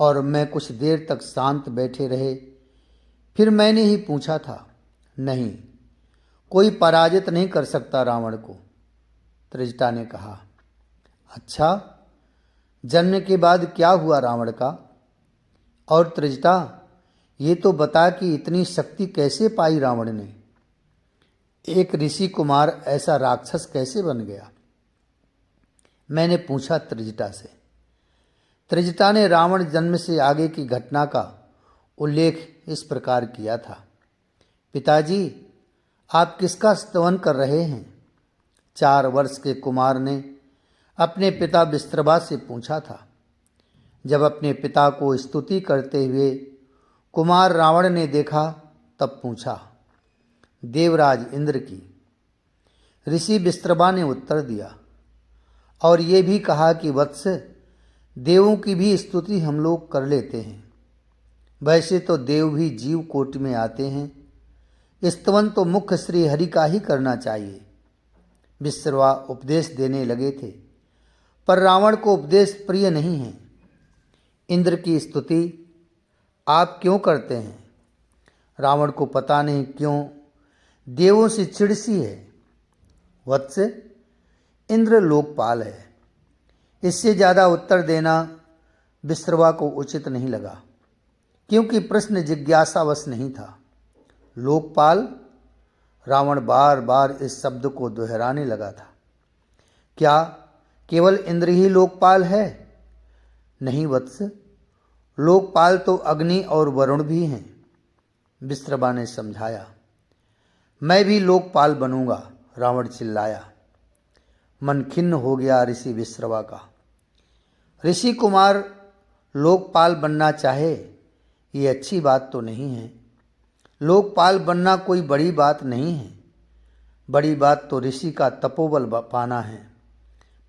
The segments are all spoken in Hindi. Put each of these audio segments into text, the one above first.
और मैं कुछ देर तक शांत बैठे रहे। फिर मैंने ही पूछा था, नहीं, कोई पराजित नहीं कर सकता रावण को। त्रिजटा ने कहा, अच्छा, जन्म के बाद क्या हुआ रावण का? और त्रिजटा, ये तो बता कि इतनी शक्ति कैसे पाई रावण ने? एक ऋषि कुमार ऐसा राक्षस कैसे बन गया? मैंने पूछा त्रिजटा से। त्रिजटा ने रावण जन्म से आगे की घटना का उल्लेख इस प्रकार किया था। पिताजी, आप किसका स्तवन कर रहे हैं? 4 वर्ष के कुमार ने अपने पिता विस्त्रवा से पूछा था। जब अपने पिता को स्तुति करते हुए कुमार रावण ने देखा तब पूछा, देवराज इंद्र की। ऋषि विस्त्रवा ने उत्तर दिया और ये भी कहा कि वत्स, देवों की भी स्तुति हम लोग कर लेते हैं। वैसे तो देव भी जीव कोटि में आते हैं, स्तवन तो मुख्य श्री हरि का ही करना चाहिए। विस्त्रवा उपदेश देने लगे थे, पर रावण को उपदेश प्रिय नहीं है। इंद्र की स्तुति आप क्यों करते हैं? रावण को पता नहीं क्यों देवों से चिढ़ सी है। वत्स, इंद्र लोकपाल है। इससे ज़्यादा उत्तर देना विस्त्रवा को उचित नहीं लगा, क्योंकि प्रश्न जिज्ञासावश नहीं था। लोकपाल? रावण बार बार इस शब्द को दोहराने लगा था। क्या केवल इंद्र ही लोकपाल है? नहीं वत्स, लोकपाल तो अग्नि और वरुण भी हैं। विस्त्रवा ने समझाया। मैं भी लोकपाल बनूंगा, रावण चिल्लाया। मन खिन्न हो गया ऋषि विस्त्रवा का। ऋषि कुमार लोकपाल बनना चाहे ये अच्छी बात तो नहीं है। लोकपाल बनना कोई बड़ी बात नहीं है। बड़ी बात तो ऋषि का तपोबल पाना है।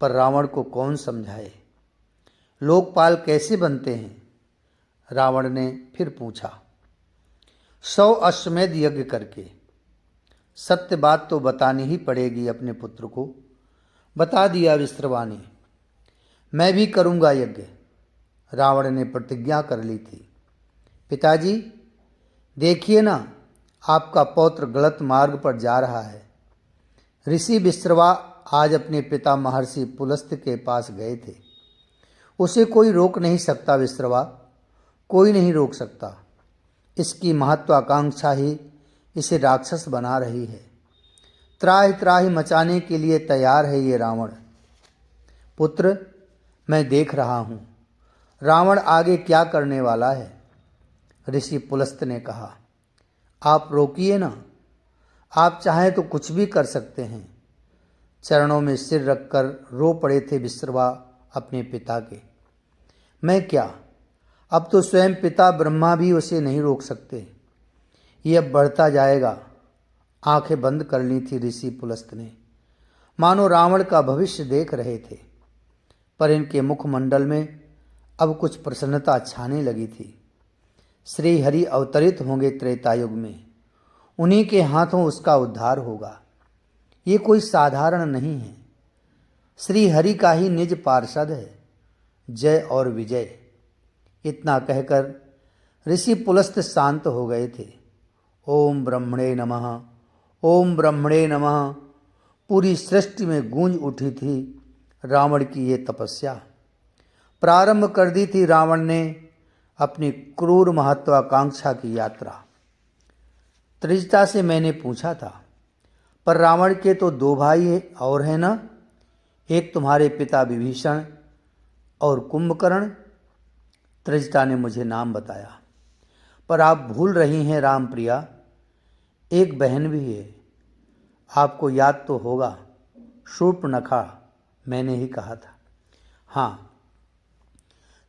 पर रावण को कौन समझाए? लोकपाल कैसे बनते हैं? रावण ने फिर पूछा। 100 अश्वमेध यज्ञ करके। सत्य बात तो बतानी ही पड़ेगी अपने पुत्र को, बता दिया विस्त्रवा ने। मैं भी करूंगा यज्ञ, रावण ने प्रतिज्ञा कर ली थी। पिताजी, देखिए ना, आपका पौत्र गलत मार्ग पर जा रहा है। ऋषि विस्त्रवा आज अपने पिता महर्षि पुलस्त्य के पास गए थे। उसे कोई रोक नहीं सकता विस्त्रवा, कोई नहीं रोक सकता। इसकी महत्वाकांक्षा ही इसे राक्षस बना रही है। त्राहि त्राहि मचाने के लिए तैयार है ये रावण। पुत्र, मैं देख रहा हूँ रावण आगे क्या करने वाला है। ऋषि पुलस्त्य ने कहा, आप रोकिए ना, आप चाहें तो कुछ भी कर सकते हैं। चरणों में सिर रखकर रो पड़े थे विस्त्रवा अपने पिता के। मैं क्या, अब तो स्वयं पिता ब्रह्मा भी उसे नहीं रोक सकते। ये अब बढ़ता जाएगा। आंखें बंद कर ली थी ऋषि पुलस्त्य ने, मानो रावण का भविष्य देख रहे थे। पर इनके मुखमंडल में अब कुछ प्रसन्नता छाने लगी थी। श्री हरि अवतरित होंगे त्रेतायुग में, उन्हीं के हाथों उसका उद्धार होगा। ये कोई साधारण नहीं है, श्री हरि का ही निज पार्षद है। जय और विजय। इतना कहकर ऋषि पुलस्त्य शांत हो गए थे। ओम ब्रह्मणे नमः, ओम ब्रह्मणे नमः। पूरी सृष्टि में गूंज उठी थी रावण की ये तपस्या। प्रारंभ कर दी थी रावण ने अपनी क्रूर महत्वाकांक्षा की यात्रा। त्रिजटा से मैंने पूछा था, पर रावण के तो 2 भाई और हैं ना? एक तुम्हारे पिता विभीषण और कुंभकर्ण। त्रिजटा ने मुझे नाम बताया। पर आप भूल रही हैं राम प्रिया, एक बहन भी है। आपको याद तो होगा, शूर्पणखा, मैंने ही कहा था। हाँ,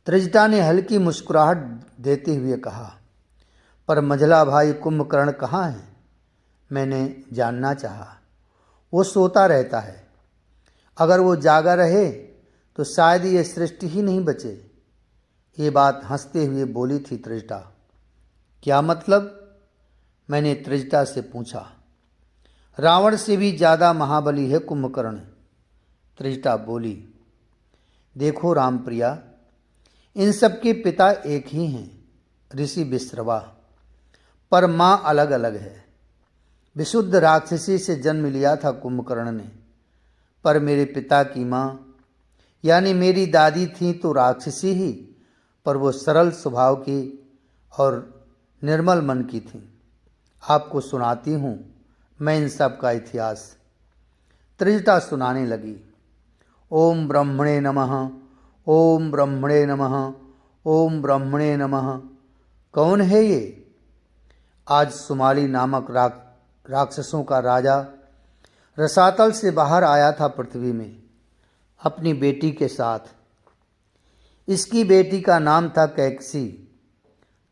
त्रिजटा ने हल्की मुस्कुराहट देते हुए कहा। पर मझला भाई कुंभकर्ण कहाँ है? मैंने जानना चाहा। वो सोता रहता है। अगर वो जागा रहे तो शायद ये सृष्टि ही नहीं बचे। ये बात हंसते हुए बोली थी त्रिजटा। क्या मतलब? मैंने त्रिजटा से पूछा। रावण से भी ज़्यादा महाबली है कुंभकर्ण, त्रिजटा बोली। देखो रामप्रिया, इन सब के पिता एक ही हैं, ऋषि विश्रवा, पर माँ अलग अलग है। विशुद्ध राक्षसी से जन्म लिया था कुंभकर्ण ने, पर मेरे पिता की माँ यानी मेरी दादी थी तो राक्षसी ही, पर वो सरल स्वभाव की और निर्मल मन की थी। आपको सुनाती हूँ मैं इन सब का इतिहास। त्रिजटा सुनाने लगी। ओम ब्रह्मणे नमः, ओम ब्रह्मणे नमः, ओम ब्रह्मणे नमः। कौन है ये? आज सुमाली नामक राक्षसों का राजा रसातल से बाहर आया था पृथ्वी में अपनी बेटी के साथ। इसकी बेटी का नाम था कैकसी।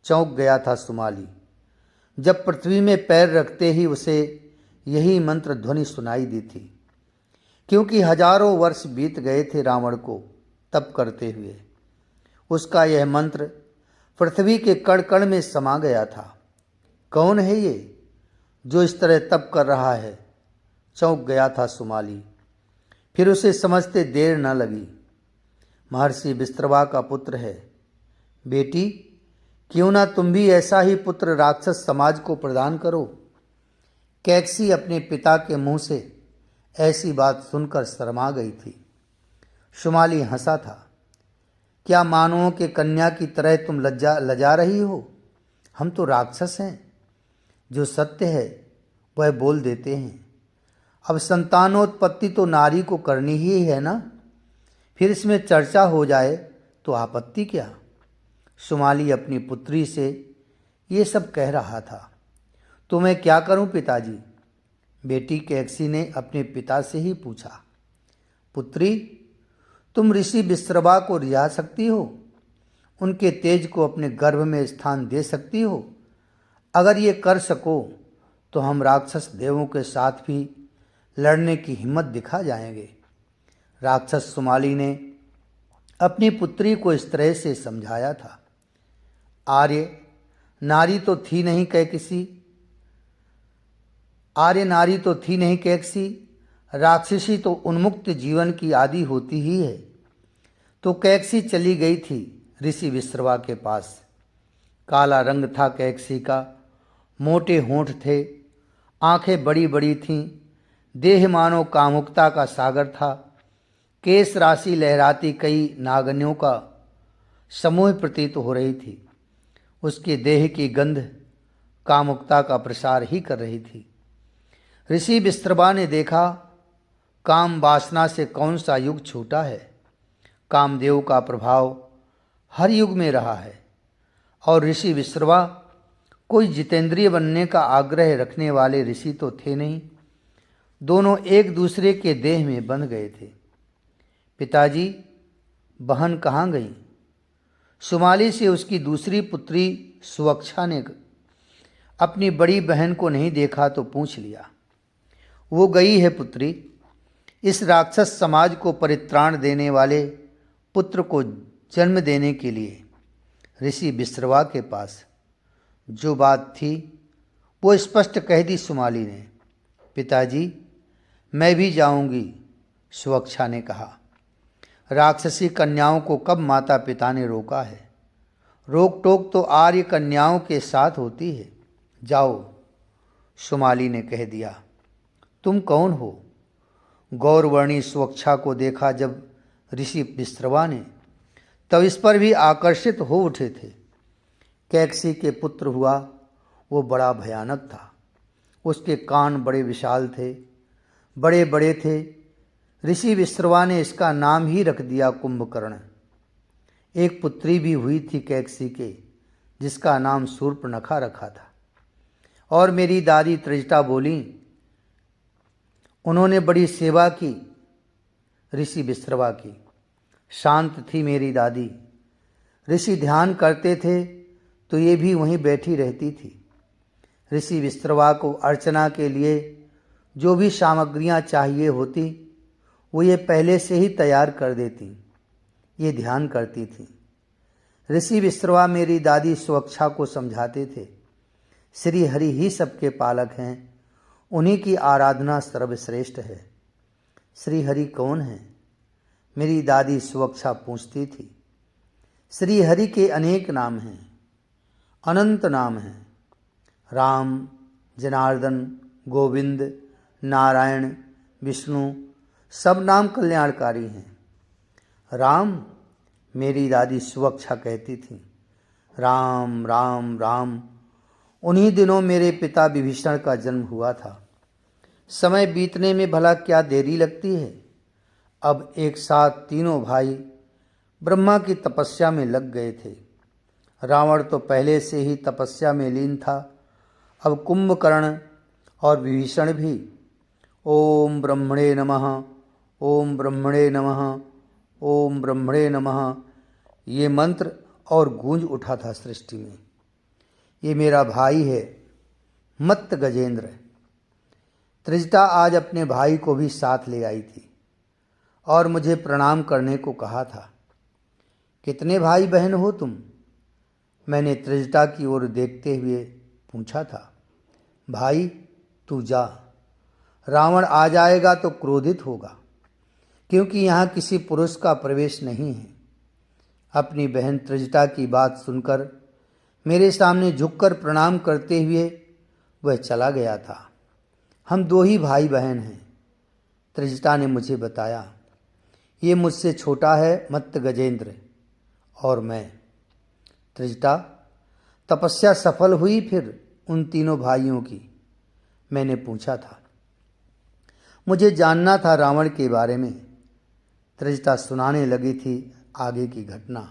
चौंक गया था सुमाली जब पृथ्वी में पैर रखते ही उसे यही मंत्र ध्वनि सुनाई दी थी, क्योंकि हजारों वर्ष बीत गए थे रावण को तप करते हुए। उसका यह मंत्र पृथ्वी के कण कण में समा गया था। कौन है ये जो इस तरह तप कर रहा है? चौंक गया था सुमाली। फिर उसे समझते देर न लगी। महर्षि विश्रवा का पुत्र है। बेटी, क्यों ना तुम भी ऐसा ही पुत्र राक्षस समाज को प्रदान करो। कैकसी अपने पिता के मुंह से ऐसी बात सुनकर शर्मा गई थी। सुमाली हंसा था। क्या मानवों के कन्या की तरह तुम लजा रही हो? हम तो राक्षस हैं। जो सत्य है वह बोल देते हैं। अब संतानोत्पत्ति तो नारी को करनी ही है ना, फिर इसमें चर्चा हो जाए तो आपत्ति क्या? सुमाली अपनी पुत्री से ये सब कह रहा था। तो मैं क्या करूं पिताजी? बेटी कैकसी ने अपने पिता से ही पूछा। पुत्री, तुम ऋषि विश्रवा को रिझा सकती हो, उनके तेज को अपने गर्भ में स्थान दे सकती हो। अगर ये कर सको तो हम राक्षस देवों के साथ भी लड़ने की हिम्मत दिखा जाएंगे। राक्षस सुमाली ने अपनी पुत्री को इस तरह से समझाया था। आर्य नारी तो थी नहीं कैकसी, राक्षसी तो उन्मुक्त जीवन की आदि होती ही है। तो कैकसी चली गई थी ऋषि विश्रवा के पास। काला रंग था कैकसी का, मोटे होंठ थे, आंखें बड़ी बड़ी थीं, देह मानो कामुकता का सागर था। केश राशि लहराती कई नागनियों का समूह प्रतीत हो रही थी। उसके देह की गंध कामुकता का प्रसार ही कर रही थी। ऋषि विश्रवा ने देखा, काम वासना से कौन सा युग छूटा है। कामदेव का प्रभाव हर युग में रहा है और ऋषि विश्रवा कोई जितेंद्रिय बनने का आग्रह रखने वाले ऋषि तो थे नहीं। दोनों एक दूसरे के देह में बंध गए थे। पिताजी, बहन कहाँ गई? सुमाली से उसकी दूसरी पुत्री सुवक्षा ने अपनी बड़ी बहन को नहीं देखा तो पूछ लिया। वो गई है पुत्री, इस राक्षस समाज को परित्राण देने वाले पुत्र को जन्म देने के लिए ऋषि विश्रवा के पास। जो बात थी वो स्पष्ट कह दी सुमाली ने। पिताजी, मैं भी जाऊंगी, सुवक्षा ने कहा। राक्षसी कन्याओं को कब माता पिता ने रोका है? रोक टोक तो आर्य कन्याओं के साथ होती है। जाओ, सुमाली ने कह दिया। तुम कौन हो? गौरवर्णी सुवक्षा को देखा जब ऋषि विश्रवा ने, तब इस पर भी आकर्षित हो उठे थे। कैकसी के पुत्र हुआ वो बड़ा भयानक था। उसके कान बड़े विशाल थे, बड़े बड़े थे। ऋषि विश्रवा ने इसका नाम ही रख दिया कुंभकर्ण। एक पुत्री भी हुई थी कैकसी के, जिसका नाम शूर्पणखा रखा था। और मेरी दादी त्रिजटा बोली, उन्होंने बड़ी सेवा की ऋषि विश्रवा की। शांत थी मेरी दादी। ऋषि ध्यान करते थे तो ये भी वहीं बैठी रहती थी। ऋषि विश्रवा को अर्चना के लिए जो भी सामग्रियां चाहिए होती वो ये पहले से ही तैयार कर देती। ये ध्यान करती थी। ऋषि विश्रवा मेरी दादी सुवक्षा को समझाते थे, श्री हरि ही सबके पालक हैं, उन्हीं की आराधना सर्वश्रेष्ठ है। श्री हरि कौन है? मेरी दादी सुवक्षा पूछती थी। श्री हरि के अनेक नाम हैं, अनंत नाम हैं। राम, जनार्दन, गोविंद, नारायण, विष्णु सब नाम कल्याणकारी हैं। राम मेरी दादी सुवक्षा कहती थी, राम राम राम। उन्हीं दिनों मेरे पिता विभीषण का जन्म हुआ था। समय बीतने में भला क्या देरी लगती है। अब एक साथ तीनों भाई ब्रह्मा की तपस्या में लग गए थे। रावण तो पहले से ही तपस्या में लीन था। अब कुंभकर्ण और विभीषण भी। ओम ब्रह्मणे नमः, ओम ब्रह्मणे नमः, ओम ब्रह्मणे नमः, ये मंत्र और गूंज उठा था सृष्टि में। ये मेरा भाई है मत्त गजेंद्र। त्रिजटा आज अपने भाई को भी साथ ले आई थी और मुझे प्रणाम करने को कहा था। कितने भाई बहन हो तुम? मैंने त्रिजटा की ओर देखते हुए पूछा था। भाई तू जा, रावण आ जाएगा तो क्रोधित होगा, क्योंकि यहाँ किसी पुरुष का प्रवेश नहीं है। अपनी बहन त्रिजटा की बात सुनकर मेरे सामने झुककर प्रणाम करते हुए वह चला गया था। हम दो ही भाई बहन हैं, त्रिजटा ने मुझे बताया। ये मुझसे छोटा है मत्त गजेंद्र और मैं। त्रिजटा, तपस्या सफल हुई फिर उन तीनों भाइयों की? मैंने पूछा था। मुझे जानना था रावण के बारे में। त्रिजटा सुनाने लगी थी आगे की घटना।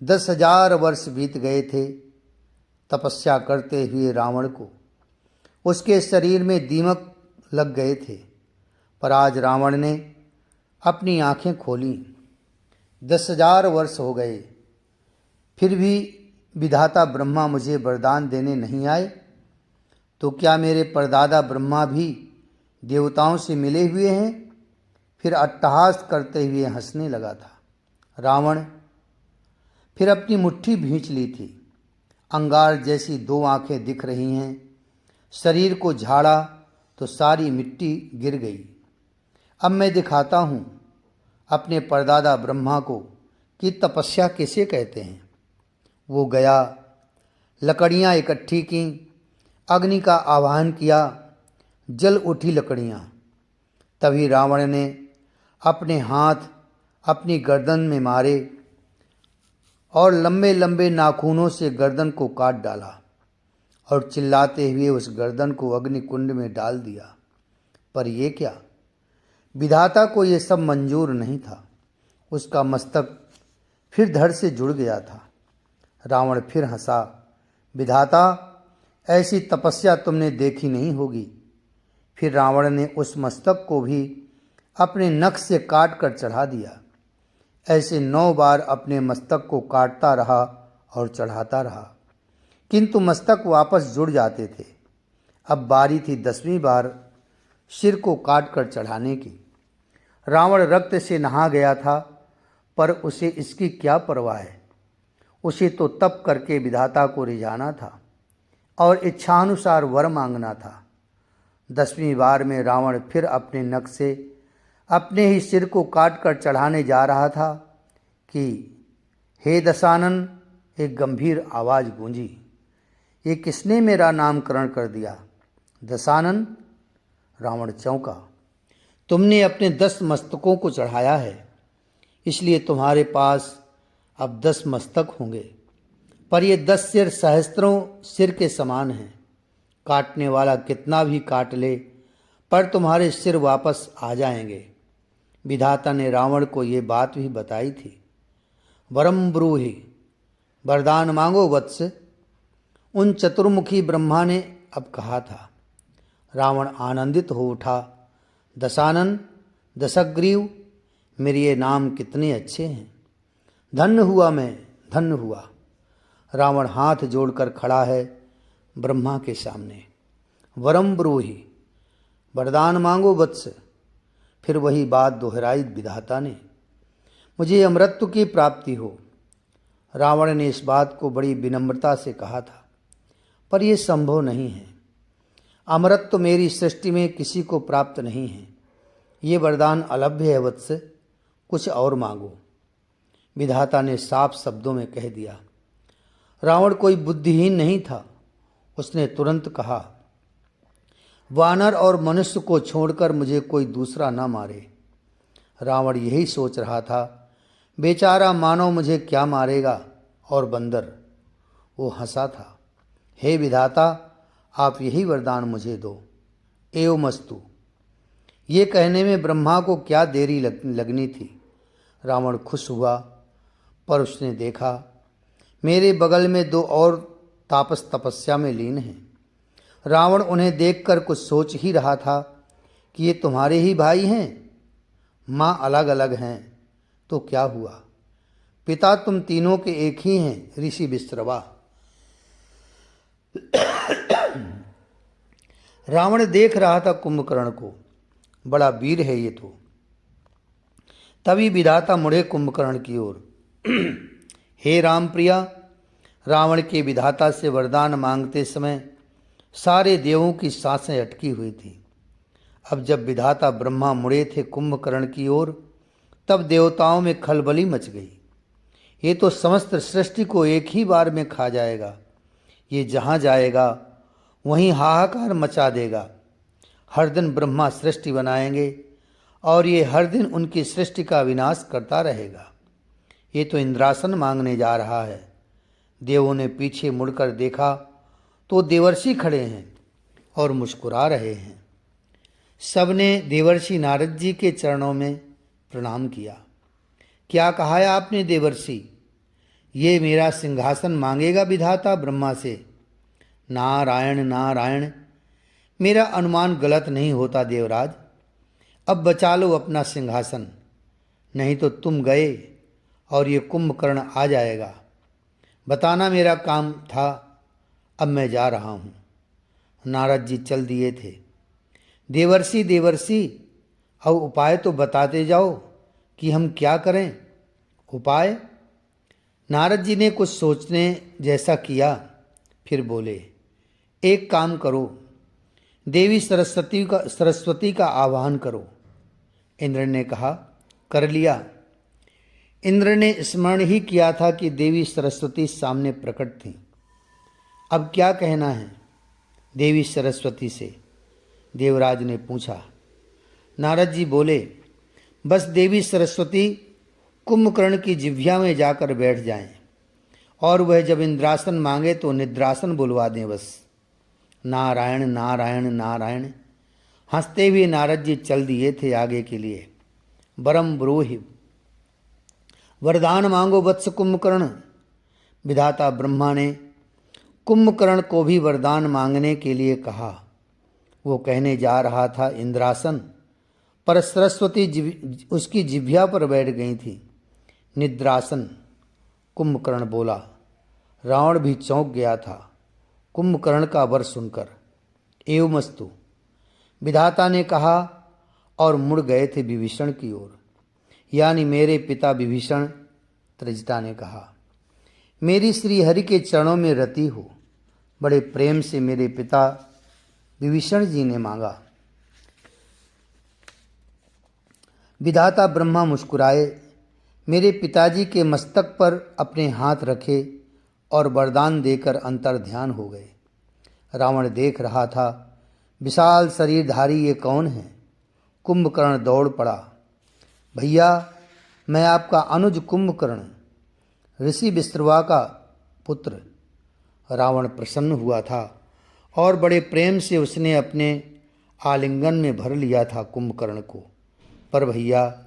10,000 वर्ष बीत गए थे तपस्या करते हुए रावण को। उसके शरीर में दीमक लग गए थे, पर आज रावण ने अपनी आंखें खोलीं। 10,000 वर्ष हो गए, फिर भी विधाता ब्रह्मा मुझे वरदान देने नहीं आए। तो क्या मेरे परदादा ब्रह्मा भी देवताओं से मिले हुए हैं? फिर अट्टहास करते हुए हंसने लगा था रावण। फिर अपनी मुट्ठी भींच ली थी। अंगार जैसी 2 आंखें दिख रही हैं। शरीर को झाड़ा तो सारी मिट्टी गिर गई। अब मैं दिखाता हूँ अपने परदादा ब्रह्मा को कि तपस्या किसे कहते हैं। वो गया, लकड़ियाँ इकट्ठी की, अग्नि का आवाहन किया, जल उठी लकड़ियाँ। तभी रावण ने अपने हाथ अपनी गर्दन में मारे और लंबे लंबे नाखूनों से गर्दन को काट डाला और चिल्लाते हुए उस गर्दन को अग्नि कुंड में डाल दिया। पर यह क्या, विधाता को यह सब मंजूर नहीं था। उसका मस्तक फिर धड़ से जुड़ गया था। रावण फिर हंसा। विधाता, ऐसी तपस्या तुमने देखी नहीं होगी। फिर रावण ने उस मस्तक को भी अपने नख से काट कर चढ़ा दिया। ऐसे 9 बार अपने मस्तक को काटता रहा और चढ़ाता रहा, किंतु मस्तक वापस जुड़ जाते थे। अब बारी थी 10वीं बार सिर को काट कर चढ़ाने की। रावण रक्त से नहा गया था, पर उसे इसकी क्या परवाह है। उसे तो तप करके विधाता को रिझाना था और इच्छानुसार वर मांगना था। 10वीं बार में रावण फिर अपने नख से अपने ही सिर को काट कर चढ़ाने जा रहा था कि हे दशानन, एक गंभीर आवाज़ गूंजी। ये किसने मेरा नामकरण कर दिया? दशानन? रावण चौंका। तुमने अपने 10 मस्तकों को चढ़ाया है, इसलिए तुम्हारे पास अब 10 मस्तक होंगे। पर ये 10 सिर सहस्त्रों सिर के समान हैं। काटने वाला कितना भी काट ले, पर तुम्हारे सिर वापस आ जाएंगे। विधाता ने रावण को ये बात भी बताई थी। वरम ब्रूहि, वरदान मांगो वत्स, उन चतुर्मुखी ब्रह्मा ने अब कहा था। रावण आनंदित हो उठा। दशानन, दशग्रीव, मेरे ये नाम कितने अच्छे हैं। धन्य हुआ मैं, धन्य हुआ। रावण हाथ जोड़कर खड़ा है ब्रह्मा के सामने। वरम ब्रूहि, वरदान मांगो वत्स। फिर वही बात दोहराई विधाता ने, मुझे अमृतत्व की प्राप्ति हो। रावण ने इस बात को बड़ी विनम्रता से कहा था, पर यह संभव नहीं है। अमृतत्व मेरी सृष्टि में किसी को प्राप्त नहीं है। ये वरदान अलभ्य है वत्स, कुछ और मांगो। विधाता ने साफ शब्दों में कह दिया। रावण कोई बुद्धिहीन नहीं था। उसने तुरंत कहा, वानर और मनुष्य को छोड़कर मुझे कोई दूसरा न मारे। रावण यही सोच रहा था, बेचारा मानव मुझे क्या मारेगा, और बंदर। वो हंसा था। हे विधाता, आप यही वरदान मुझे दो, एवमस्तु। ये कहने में ब्रह्मा को क्या देरी लगनी थी। रावण खुश हुआ, पर उसने देखा मेरे बगल में दो और तापस तपस्या में लीन हैं। रावण उन्हें देखकर कुछ सोच ही रहा था कि ये तुम्हारे ही भाई हैं। माँ अलग अलग हैं तो क्या हुआ, पिता तुम तीनों के एक ही हैं, ऋषि विश्रवा। रावण देख रहा था कुंभकर्ण को, बड़ा वीर है ये तो। तभी विधाता मुड़े कुंभकर्ण की ओर। हे राम प्रिया, रावण के विधाता से वरदान मांगते समय सारे देवों की सांसें अटकी हुई थी। अब जब विधाता ब्रह्मा मुड़े थे कुंभकर्ण की ओर, तब देवताओं में खलबली मच गई। ये तो समस्त सृष्टि को एक ही बार में खा जाएगा। ये जहाँ जाएगा वहीं हाहाकार मचा देगा। हर दिन ब्रह्मा सृष्टि बनाएंगे और ये हर दिन उनकी सृष्टि का विनाश करता रहेगा। ये तो इंद्रासन मांगने जा रहा है। देवों ने पीछे मुड़कर देखा तो देवर्षि खड़े हैं और मुस्कुरा रहे हैं। सबने देवर्षि नारद जी के चरणों में प्रणाम किया। क्या कहा है आपने देवर्षि? ये मेरा सिंहासन मांगेगा विधाता ब्रह्मा से? नारायण नारायण, मेरा अनुमान गलत नहीं होता देवराज। अब बचा लो अपना सिंहासन, नहीं तो तुम गए और ये कुंभकर्ण आ जाएगा। बताना मेरा काम था, अब मैं जा रहा हूँ। नारद जी चल दिए थे। देवर्षि देवर्षि, अब उपाय तो बताते जाओ कि हम क्या करें। उपाय? नारद जी ने कुछ सोचने जैसा किया, फिर बोले, एक काम करो, देवी सरस्वती का आह्वान करो। इंद्र ने कहा, कर लिया। इंद्र ने स्मरण ही किया था कि देवी सरस्वती सामने प्रकट थीं। अब क्या कहना है देवी सरस्वती से? देवराज ने पूछा। नारद जी बोले, बस देवी सरस्वती कुंभकर्ण की जिह्वा में जाकर बैठ जाएं, और वह जब इंद्रासन मांगे तो निद्रासन बुलवा दें बस। नारायण नारायण नारायण। हंसते हुए नारद जी चल दिए थे आगे के लिए। वरम ब्रूहि, वरदान मांगो वत्स कुंभकर्ण। विधाता ब्रह्मा ने कुंभकर्ण को भी वरदान मांगने के लिए कहा। वो कहने जा रहा था इंद्रासन, पर सरस्वती उसकी जिह्वा पर बैठ गई थी। निद्रासन। कुंभकर्ण बोला। रावण भी चौंक गया था कुंभकर्ण का वर सुनकर। एवमस्तु, विधाता ने कहा और मुड़ गए थे विभीषण की ओर। यानी मेरे पिता विभीषण। त्रिजटा ने कहा, मेरी श्री हरि के चरणों में रति हो। बड़े प्रेम से मेरे पिता विभीषण जी ने मांगा। विधाता ब्रह्मा मुस्कुराए, मेरे पिताजी के मस्तक पर अपने हाथ रखे और वरदान देकर अंतर्ध्यान हो गए। रावण देख रहा था, विशाल शरीरधारी ये कौन है? कुंभकर्ण दौड़ पड़ा। भैया, मैं आपका अनुज कुंभकर्ण, ऋषि विश्रवा का पुत्र। रावण प्रसन्न हुआ था और बड़े प्रेम से उसने अपने आलिंगन में भर लिया था कुंभकर्ण को। पर भैया,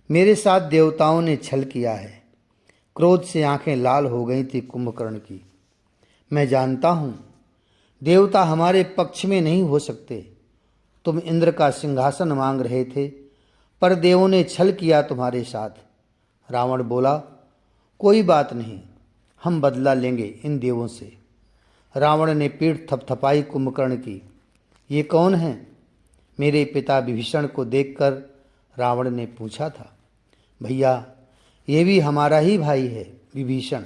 मेरे साथ देवताओं ने छल किया है। क्रोध से आंखें लाल हो गई थी कुंभकर्ण की। मैं जानता हूँ देवता हमारे पक्ष में नहीं हो सकते। तुम इंद्र का सिंहासन मांग रहे थे, पर देवों ने छल किया तुम्हारे साथ। रावण बोला, कोई बात नहीं, हम बदला लेंगे इन देवों से। रावण ने पीठ थपथपाई कुंभकर्ण की। ये कौन है? मेरे पिता विभीषण को देखकर रावण ने पूछा था। भैया, ये भी हमारा ही भाई है विभीषण।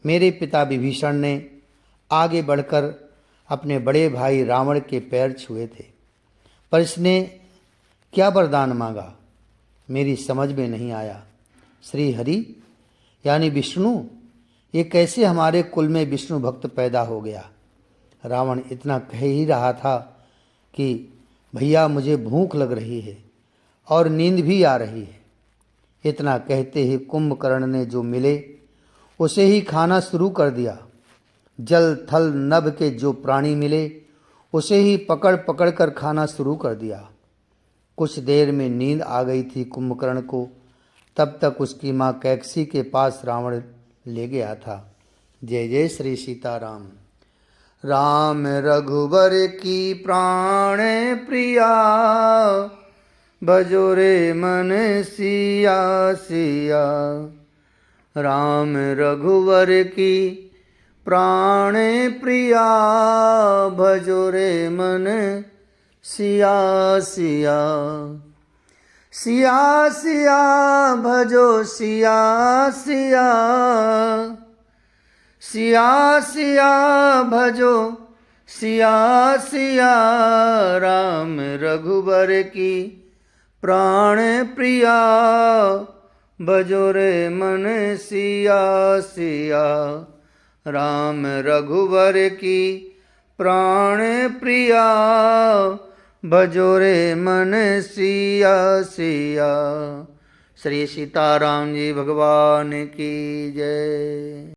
मेरे पिता विभीषण ने आगे बढ़कर अपने बड़े भाई रावण के पैर छुए थे, पर इसने क्या वरदान मांगा मेरी समझ में नहीं आया। श्री हरि यानी विष्णु, ये कैसे हमारे कुल में विष्णु भक्त पैदा हो गया। रावण इतना कह ही रहा था कि भैया मुझे भूख लग रही है और नींद भी आ रही है। इतना कहते ही कुंभकर्ण ने जो मिले उसे ही खाना शुरू कर दिया। जल थल नभ के जो प्राणी मिले उसे ही पकड़ पकड़ कर खाना शुरू कर दिया। कुछ देर में नींद आ गई थी कुंभकर्ण को। तब तक उसकी माँ कैकसी के पास रावण ले गया था। जय जय श्री सीताराम। राम रघुबर की प्राण प्रिया, भजो रे मन सिया सिया। राम रघुवर की प्राण प्रिया, भजो रे मन सिया सिया। सिया सिया भजो सिया सिया। सिया सिया भजो सिया सिया। राम रघुबर की प्राण प्रिया, भजो रे मन सिया सिया। राम रघुबर की प्राण प्रिया, भजो रे मन सिया सिया। श्री सीताराम जी भगवान की जय।